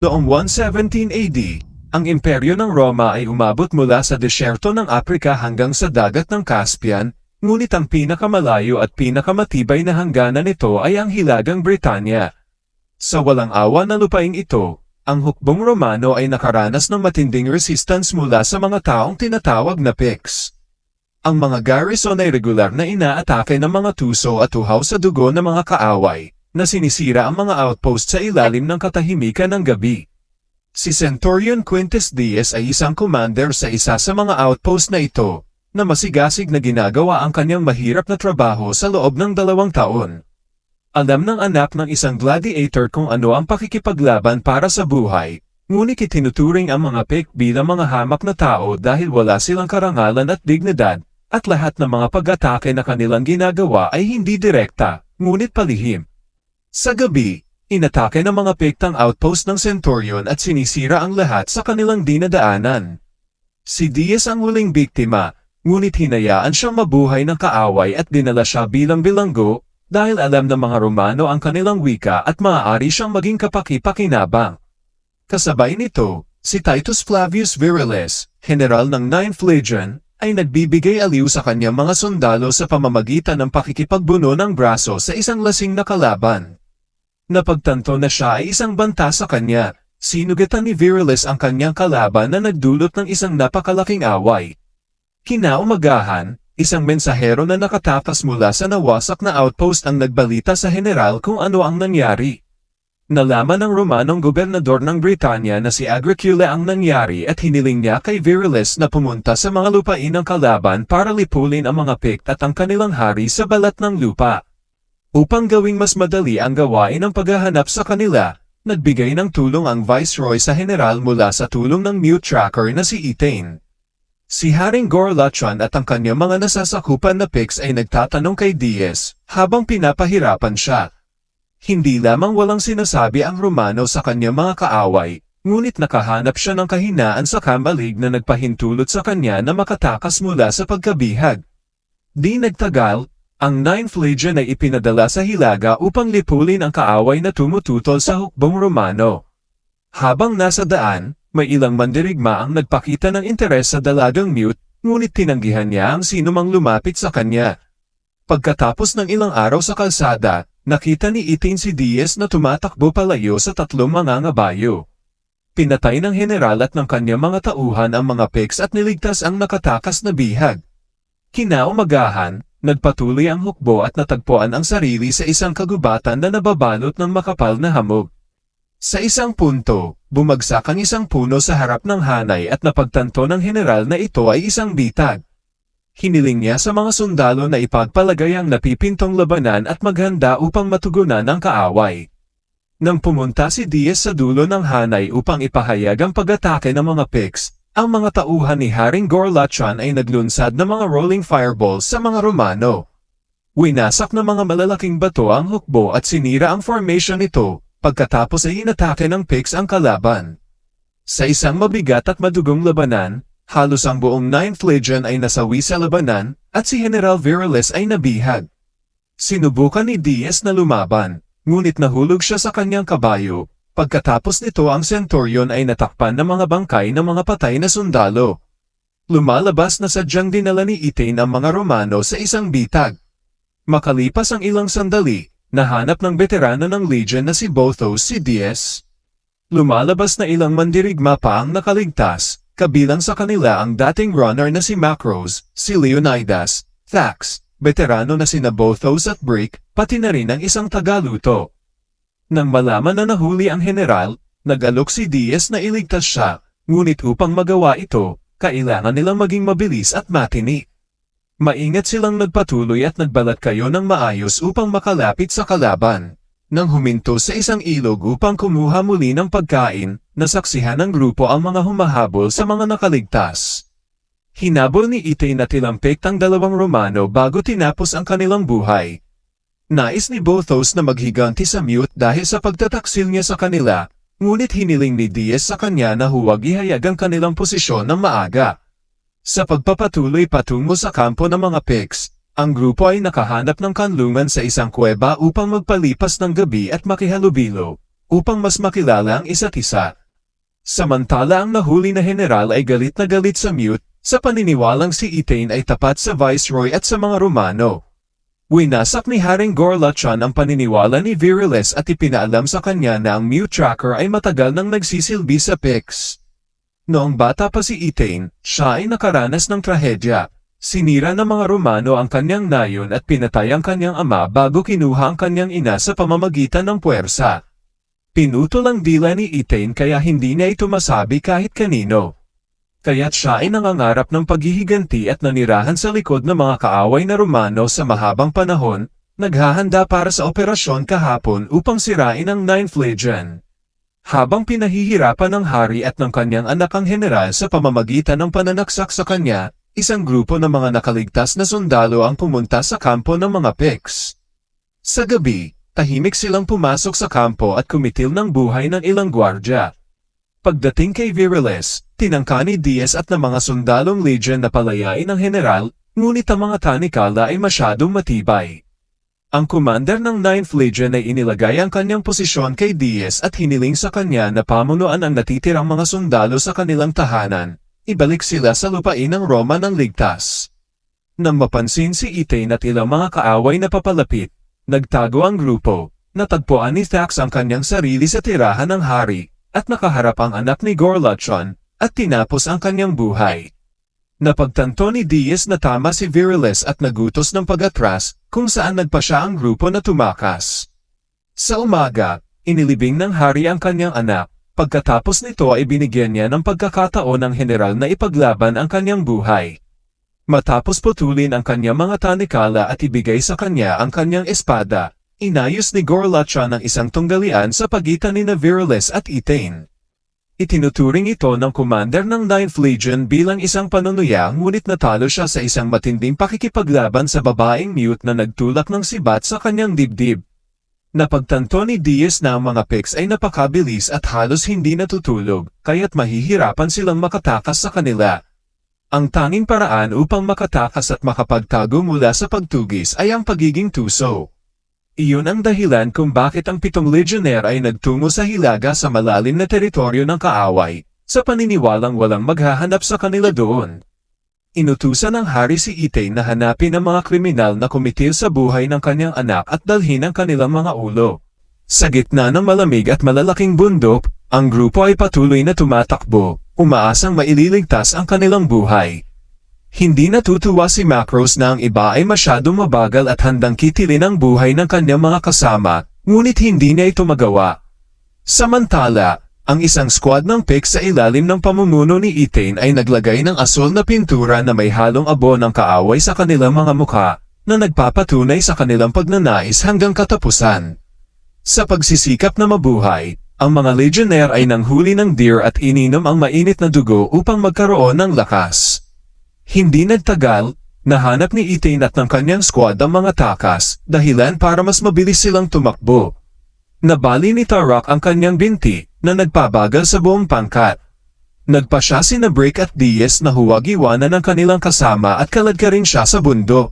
Noong 117 AD, ang imperyo ng Roma ay umabot mula sa desyerto ng Aprika hanggang sa dagat ng Caspian, ngunit ang pinakamalayo at pinakamatibay na hangganan nito ay ang Hilagang Britanya. Sa walang awa na lupaing ito, ang hukbong Romano ay nakaranas ng matinding resistance mula sa mga taong tinatawag na Picts. Ang mga garrison ay regular na inaatake ng mga tuso at uhaw sa dugo ng mga kaaway, na sinisira ang mga outpost sa ilalim ng katahimikan ng gabi. Si Centurion Quintus Diez ay isang commander sa isa sa mga outpost na ito, na masigasig na ginagawa ang kanyang mahirap na trabaho sa loob ng 2 taon. Alam ng anak ng isang gladiator kung ano ang pakikipaglaban para sa buhay, ngunit itinuturing ang mga Pict bilang mga hamak na tao dahil wala silang karangalan at dignidad, at lahat ng mga pag-atake na kanilang ginagawa ay hindi direkta, ngunit palihim. Sa gabi, inatake ng mga Pict ang outpost ng Centurion at sinisira ang lahat sa kanilang dinadaanan. Si Diez ang huling biktima, ngunit hinayaan siyang mabuhay ng kaaway at dinala siya bilang bilanggo, dahil alam ng mga Romano ang kanilang wika at maaari siyang maging kapaki-pakinabang. Kasabay nito, si Titus Flavius Virilis, general ng 9th Legion, ay nagbibigay aliw sa kanyang mga sundalo sa pamamagitan ng pakikipagbuno ng braso sa isang lasing na kalaban. Napagtanto na siya ay isang banta sa kanya, sinugatan ni Virilis ang kanyang kalaban na nagdulot ng isang napakalaking away. Kinaumagahan, isang mensahero na nakatakas mula sa nawasak na outpost ang nagbalita sa general kung ano ang nangyari. Nalaman ng Romanong gobernador ng Britanya na si Agricula ang nangyari at hiniling niya kay Virilis na pumunta sa mga lupain ng kalaban para lipulin ang mga Pict at ang kanilang hari sa balat ng lupa. Upang gawing mas madali ang gawain ng paghahanap sa kanila, nagbigay ng tulong ang Viceroy sa general mula sa tulong ng mute tracker na si Etain. Si Haring Gorlachon at ang kanyang mga nasasakupan na Picts ay nagtatanong kay Diez, habang pinapahirapan siya. Hindi lamang walang sinasabi ang Romano sa kanyang mga kaaway, ngunit nakahanap siya ng kahinaan sa kambalig na nagpahintulot sa kanya na makatakas mula sa pagkabihag. Di nagtagal, ang 9th Legion ay ipinadala sa Hilaga upang lipulin ang kaaway na tumututol sa hukbong Romano. Habang nasa daan, may ilang mandirigma ang nagpakita ng interes sa dalagang mute, ngunit tinanggihan niya ang sinumang lumapit sa kanya. Pagkatapos ng ilang araw sa kalsada, nakita ni Etain si Diez na tumatakbo palayo sa 3 mangangabayo. Pinatay ng general at ng kanyang mga tauhan ang mga Picts at niligtas ang nakatakas na bihag. Kinaumagahan, nagpatuloy ang hukbo at natagpuan ang sarili sa isang kagubatan na nababalot ng makapal na hamog. Sa isang punto, bumagsak ang isang puno sa harap ng hanay at napagtanto ng general na ito ay isang bitag. Hiniling niya sa mga sundalo na ipagpalagay ang napipintong labanan at maghanda upang matugunan ang kaaway. Nang pumunta si Diez sa dulo ng hanay upang ipahayag ang pag-atake ng mga Picts, ang mga tauhan ni Haring Gorlachon ay naglunsad ng mga rolling fireballs sa mga Romano. Winasak ng mga malalaking bato ang hukbo at sinira ang formation nito, pagkatapos ay inatake ng Picts ang kalaban. Sa isang mabigat at madugong labanan, halos ang buong 9th Legion ay nasawi sa labanan, at si General Virilis ay nabihag. Sinubukan ni Diez na lumaban, ngunit nahulog siya sa kanyang kabayo. Pagkatapos nito ang Centurion ay natakpan ng mga bangkay ng mga patay na sundalo. Lumalabas na sadyang dinala ni Etain ang mga Romano sa isang bitag. Makalipas ang ilang sandali, nahanap ng veterano ng Legion na si Bothos si Diez. Lumalabas na ilang mandirigma pa ang nakaligtas, kabilang sa kanila ang dating runner na si Macros, si Leonidas, Thax, veterano na sina Bothos at Brick, pati na rin ang isang tagaluto. Nang malaman na nahuli ang general, nag-alok si Diez na iligtas siya, ngunit upang magawa ito, kailangan nilang maging mabilis at matini. Maingat silang nagpatuloy at nagbalat kayo ng maayos upang makalapit sa kalaban. Nang huminto sa isang ilog upang kumuha muli ng pagkain, nasaksihan ng grupo ang mga humahabol sa mga nakaligtas. Hinabol ni Etain na tilampik ang 2 Romano bago tinapos ang kanilang buhay. Nais ni Bothos na maghiganti sa mute dahil sa pagtataksil niya sa kanila, ngunit hiniling ni Diez sa kanya na huwag ihayag ang kanilang posisyon ng maaga. Sa pagpapatuloy patungo sa kampo ng mga Picts, ang grupo ay nakahanap ng kanlungan sa isang kuweba upang magpalipas ng gabi at makihalubilo, upang mas makilala ang isa't isa. Samantala ang nahuli na general ay galit na galit sa Mute, sa paniniwalang si Etain ay tapat sa Viceroy at sa mga Romano. Winasak ni Haring Gorlachon ang paniniwala ni Virilis at ipinaalam sa kanya na ang Mute Tracker ay matagal nang nagsisilbi sa Pix. Noong bata pa si Etain, siya ay nakaranas ng trahedya. Sinira ng mga Romano ang kanyang nayon at pinatay ang kanyang ama bago kinuha ang kanyang ina sa pamamagitan ng puwersa. Pinutol ang dila ni Etain kaya hindi niya ito masabi kahit kanino. Kaya't siya ay nangangarap ng paghihiganti at nanirahan sa likod ng mga kaaway na Romano sa mahabang panahon, naghahanda para sa operasyon kahapon upang sirain ang Ninth Legion. Habang pinahihirapan ng hari at ng kanyang anak ang general sa pamamagitan ng pananaksak sa kanya, isang grupo ng mga nakaligtas na sundalo ang pumunta sa kampo ng mga Pix. Sa gabi, tahimik silang pumasok sa kampo at kumitil ng buhay ng ilang gwardya. Pagdating kay Virilis, tinangka ni Diaz at ng mga sundalong legion na palayain ang general, ngunit ang mga tanikala ay masyadong matibay. Ang commander ng 9th Legion ay inilagay ang kanyang posisyon kay Diaz at hiniling sa kanya na pamunuan ang natitirang mga sundalo sa kanilang tahanan, ibalik sila sa lupain ng Roma ng ligtas. Nang mapansin si Etain at ilang mga kaaway na papalapit, nagtago ang grupo, natagpuan ni Thax ang kanyang sarili sa tirahan ng hari, at nakaharap ang anak ni Gorlachon, at tinapos ang kanyang buhay. Napagtanto ni Diaz na tama si Virilis at nagutos ng pag-atras, kung saan nagpa siya ang grupo na tumakas. Sa umaga, inilibing ng hari ang kanyang anak, pagkatapos nito ay binigyan niya ng pagkakataon ng general na ipaglaban ang kanyang buhay. Matapos putulin ang kanyang mga tanikala at ibigay sa kanya ang kanyang espada, inayos ni Gorlachon ang isang tunggalian sa pagitan ni Virilis at Etain. Itinuturing ito ng commander ng 9th Legion bilang isang panunuya ngunit natalo siya sa isang matinding pakikipaglaban sa babaeng Mute na nagtulak ng sibat sa kanyang dibdib. Napagtanto ni Diaz na ang mga Pix ay napakabilis at halos hindi natutulog, kaya't mahihirapan silang makatakas sa kanila. Ang tanging paraan upang makatakas at makapagtago mula sa pagtugis ay ang pagiging tuso. Iyon ang dahilan kung bakit ang 7 legionnaire ay nagtungo sa hilaga sa malalim na teritoryo ng kaaway, sa paniniwalang walang maghahanap sa kanila doon. Inutusan ng hari si Etain na hanapin ang mga kriminal na kumitil sa buhay ng kanyang anak at dalhin ang kanilang mga ulo. Sa gitna ng malamig at malalaking bundok, ang grupo ay patuloy na tumatakbo, umaasang maililigtas ang kanilang buhay. Hindi natutuwa si Macros na ang iba ay masyadong mabagal at handang kitilin ang buhay ng kanyang mga kasama, ngunit hindi niya ito magawa. Samantala, ang isang squad ng Pix sa ilalim ng pamumuno ni Etain ay naglagay ng asul na pintura na may halong abo ng kaaway sa kanilang mga mukha, na nagpapatunay sa kanilang pagnanais hanggang katapusan. Sa pagsisikap na mabuhay, ang mga legionnaire ay nanghuli ng deer at ininom ang mainit na dugo upang magkaroon ng lakas. Hindi nagtagal, nahanap ni Etain at ng kanyang squad ang mga takas, dahilan para mas mabilis silang tumakbo. Nabali ni Tarak ang kanyang binti, na nagpabagal sa buong pangkat. Nagpa siya sina Break at Diaz na huwag iwanan ang kanilang kasama at kaladka rin siya sa bundok.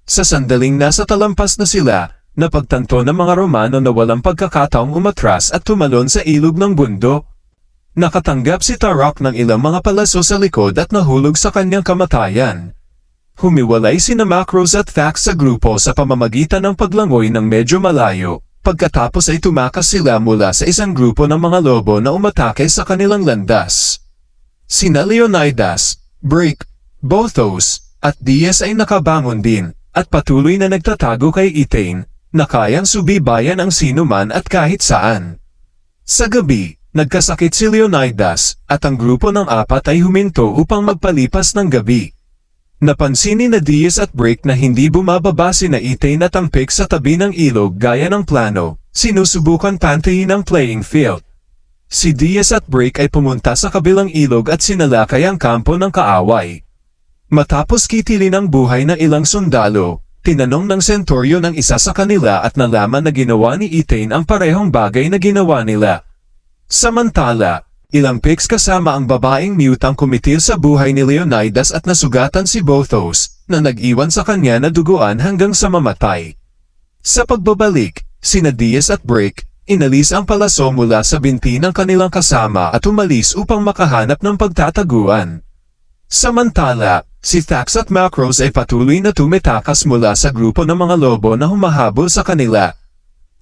Sa sandaling nasa talampas na sila, napagtanto ng mga Romano na walang pagkakataong umatras at tumalon sa ilog ng bundok. Nakatanggap si Tarak ng ilang mga palaso sa likod at nahulog sa kanyang kamatayan. Humiwalay sina Macros at Thax sa grupo sa pamamagitan ng paglangoy ng medyo malayo, pagkatapos ay tumakas sila mula sa isang grupo ng mga lobo na umatake sa kanilang landas. Sina Leonidas, Break, Bothos, at Diaz ay nakabangon din, at patuloy na nagtatago kay Etain, na kayang subibayan ang sinuman at kahit saan. Sa gabi, nagkasakit si Leonidas, at ang grupo ng 4 ay huminto upang magpalipas ng gabi. Napansin ni Diaz at Break na hindi bumababa sina Etain at ang Pix sa tabi ng ilog gaya ng plano, sinusubukan pantayin ang playing field. Si Diaz at Break ay pumunta sa kabilang ilog at sinalakay ang kampo ng kaaway. Matapos kitilin ang buhay ng ilang sundalo, tinanong ng sentoryo ng isa sa kanila at nalaman na ginawa ni Etain ang parehong bagay na ginawa nila. Samantala, ilang Pix kasama ang babaeng Mute ang kumitil sa buhay ni Leonidas at nasugatan si Bothos, na nag-iwan sa kanya na duguan hanggang sa mamatay. Sa pagbabalik, sina Diaz at Break, inalis ang palaso mula sa binti ng kanilang kasama at umalis upang makahanap ng pagtataguan. Samantala, si Thax at Macros ay patuloy na tumitakas mula sa grupo ng mga lobo na humahabol sa kanila.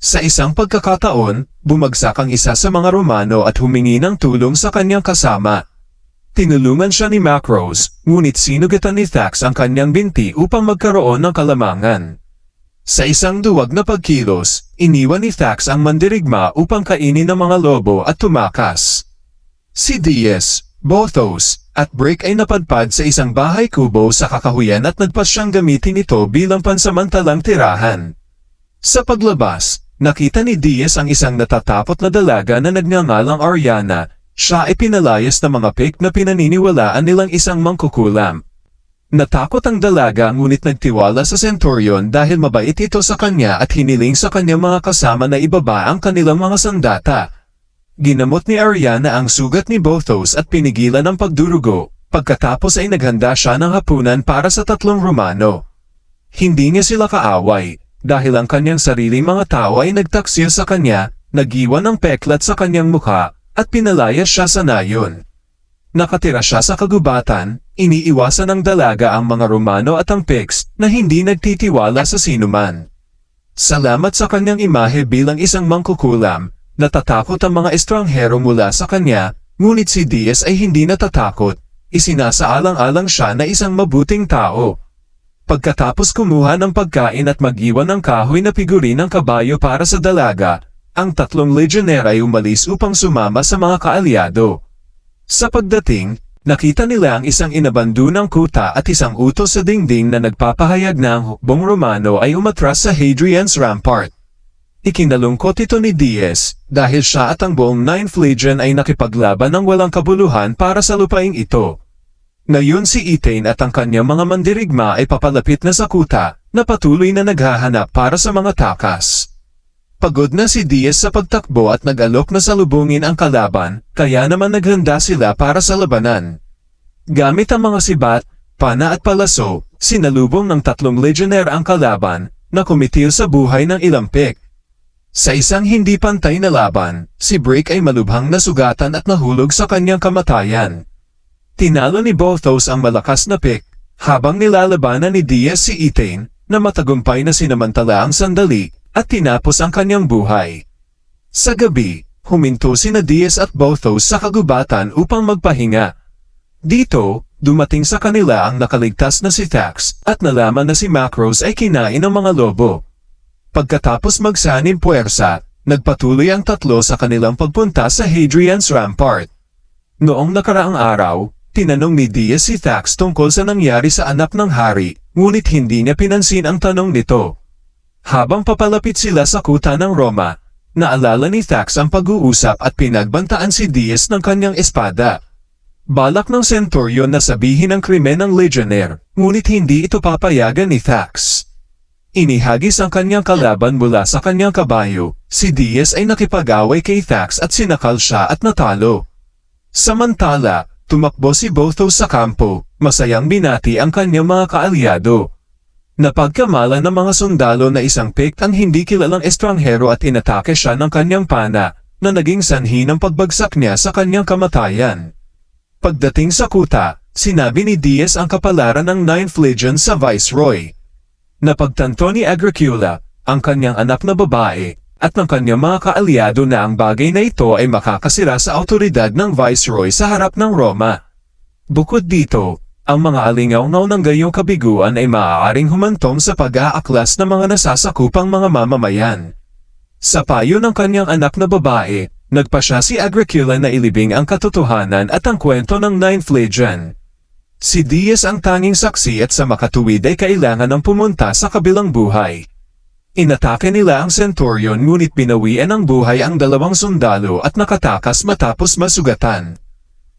Sa isang pagkakataon, bumagsak ang isa sa mga Romano at humingi ng tulong sa kanyang kasama. Tinulungan siya ni Macros, ngunit sinugatan ni Thax ang kanyang binti upang magkaroon ng kalamangan. Sa isang duwag na pagkilos, iniwan ni Thax ang mandirigma upang kainin ng mga lobo at tumakas. Si Diaz, Bothos, at Brick ay napadpad sa isang bahay kubo sa kakahuyan at nagpasyang gamitin ito bilang pansamantalang tirahan. Sa paglabas, nakita ni Diaz ang isang natatakot na dalaga na nagngangalang Ariana. Siya ay pinalayas ng mga pik na pinaniniwalaan nilang isang mangkukulam. Natakot ang dalaga ngunit nagtiwala sa Centurion dahil mabait ito sa kanya at hiniling sa kanyang mga kasama na ibaba ang kanilang mga sandata. Ginamot ni Ariana ang sugat ni Bothos at pinigilan ang pagdurugo, pagkatapos ay naghanda siya ng hapunan para sa 3 Romano. Hindi niya sila kaaway, dahil ang kanyang sariling mga tao ay nagtaksil sa kanya, nagiwan ng peklat sa kanyang mukha, at pinalayas siya sa nayon. Nakatira siya sa kagubatan, iniiwasan ng dalaga ang mga Romano at ang Picts na hindi nagtitiwala sa sinuman. Salamat sa kanyang imahe bilang isang mangkukulam, natatakot ang mga estranghero mula sa kanya, ngunit si Diaz ay hindi natatakot, isinasaalang-alang siya na isang mabuting tao. Pagkatapos kumuha ng pagkain at mag-iwan ng kahoy na figurin ng kabayo para sa dalaga, ang 3 legionnaire ay umalis upang sumama sa mga kaalyado. Sa pagdating, nakita nila ang isang inabandunang kuta at isang utos sa dingding na nagpapahayag na ang hukbong Romano ay umatras sa Hadrian's Rampart. Ikinalungkot ito ni Diaz, dahil siya at ang buong 9th Legion ay nakipaglaban ng walang kabuluhan para sa lupaing ito. Ngayon si Etain at ang kanyang mga mandirigma ay papalapit na sa kuta, na patuloy na naghahanap para sa mga takas. Pagod na si Diaz sa pagtakbo at nag-alok na salubungin ang kalaban, kaya naman naghanda sila para sa labanan. Gamit ang mga sibat, pana at palaso, sinalubong ng 3 legionnaire ang kalaban, na kumitil sa buhay ng ilang pik. Sa isang hindi pantay na laban, si Brick ay malubhang nasugatan at nahulog sa kanyang kamatayan. Tinalo ni Bothos ang malakas na pik, habang nilalabanan ni Diaz si Etain, na matagumpay na sinamantala ang sandali, at tinapos ang kanyang buhay. Sa gabi, huminto sina Diaz at Bothos sa kagubatan upang magpahinga. Dito, dumating sa kanila ang nakaligtas na si Thax, at nalaman na si Macros ay kinain ng mga lobo. Pagkatapos magsanim puwersa, nagpatuloy ang 3 sa kanilang pagpunta sa Hadrian's Rampart. Noong nakaraang araw, tinanong ni Diaz si Thax tungkol sa nangyari sa anak ng hari, ngunit hindi niya pinansin ang tanong nito. Habang papalapit sila sa kuta ng Roma, naalala ni Thax ang pag-uusap at pinagbantaan si Diaz ng kanyang espada. Balak ng Centurion na sabihin ang krimen ng legionnaire, ngunit hindi ito papayagan ni Thax. Inihagis ang kanyang kalaban mula sa kanyang kabayo, si Diaz ay nakipag-away kay Thax at sinakal siya at natalo. Samantala, tumakbo si Bothos sa kampo, masayang binati ang kanyang mga kaalyado. Napagkamala ng mga sundalo na isang Pict ang hindi kilalang estranghero at inatake siya ng kanyang pana, na naging sanhi ng pagbagsak niya sa kanyang kamatayan. Pagdating sa kuta, sinabi ni Diaz ang kapalaran ng 9th Legion sa Viceroy. Napagtanto ni Agricula, ang kanyang anak na babae, at ng kanyang mga kaalyado na ang bagay na ito ay makakasira sa autoridad ng Viceroy sa harap ng Roma. Bukod dito, ang mga alingaw-ngaw ng gayong kabiguan ay maaaring humantong sa pag-aaklas ng mga nasasakupang mga mamamayan. Sa payo ng kanyang anak na babae, nagpasya si Agricula na ilibing ang katotohanan at ang kwento ng 9th Legion. Si Diaz ang tanging saksi at sa makatuwid ay kailangan ng pumunta sa kabilang buhay. Inatake nila ang Centurion ngunit binawian ng buhay ang 2 sundalo at nakatakas matapos masugatan.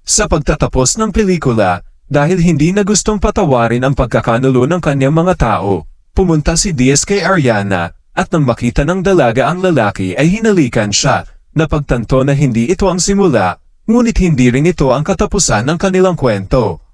Sa pagtatapos ng pelikula, dahil hindi na gustong patawarin ang pagkakanulo ng kanyang mga tao, pumunta si Diaz kay Ariana, at nang makita ng dalaga ang lalaki ay hinalikan siya, napagtanto na hindi ito ang simula, ngunit hindi rin ito ang katapusan ng kanilang kwento.